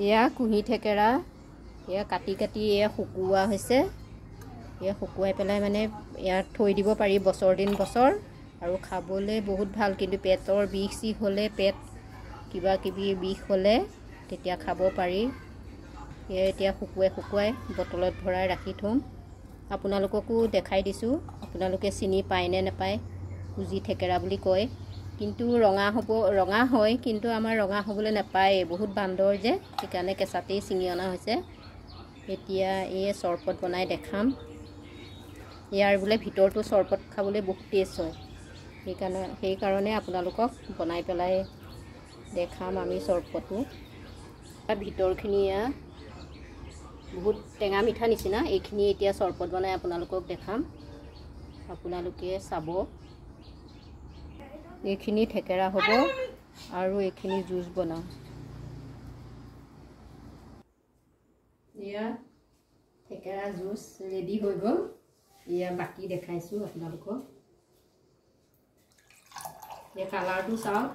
এয়া কুঁহি থেকেৰা এয়া কাটি কাটি এয়া শুকুওৱা হৈছে। এয়া শুকুৱাই পেলাই মানে ইয়াত থৈ দিব পাৰি বছৰ দিন বছৰ, আৰু খাবলৈ বহুত ভাল। কিন্তু পেটৰ বিষ চিষ হ'লে, পেট কিবা কিবি বিষ হ'লে তেতিয়া খাব পাৰি। এয়া এতিয়া শুকুৱাই বটলত ভৰাই ৰাখি থ'ম। আপোনালোককো দেখাই দিছোঁ, আপোনালোকে চিনি পায় নে নাপায়। কুঁজি থেকেৰা বুলি কয়, কিন্তু ৰঙা হয়, কিন্তু আমাৰ ৰঙা হ'বলৈ নাপায়, বহুত বান্দৰ যে, সেইকাৰণে কেঁচাতেই ছিঙি অনা হৈছে। এতিয়া এই চৰবত বনাই দেখাম। ইয়াৰ বোলে ভিতৰটো চৰবত খাবলৈ বহুত টেষ্ট হয়, সেইকাৰণে আপোনালোকক বনাই পেলাই দেখাম আমি চৰবতটো। ভিতৰখিনি বহুত টেঙা মিঠা নিচিনা। এইখিনি এতিয়া চৰবত বনাই আপোনালোকক দেখাম, আপোনালোকে চাব। এইখিনি থেকেৰা হ'ব আৰু এইখিনি জুচ বনাম। এয়া থেকেৰা জুচ ৰেডি হৈ গ'ল। এয়া বাকী দেখাইছোঁ আপোনালোকক। এই কালাৰটো চাওক।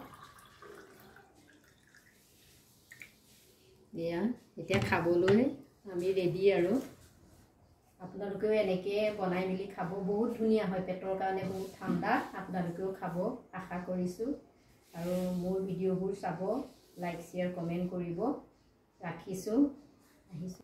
এয়া এতিয়া খাবলৈ আমি ৰেডি আৰু। আপোনালোকেও এনেকৈ বনাই মেলি খাব, বহুত ধুনীয়া হয়, পেটৰ কাৰণে বহুত ঠাণ্ডা। আপোনালোকেও খাব আশা কৰিছোঁ, আৰু মোৰ ভিডিঅ'বোৰ চাব, লাইক শ্বেয়াৰ কমেণ্ট কৰিব। ৰাখিছোঁ, আহিছোঁ।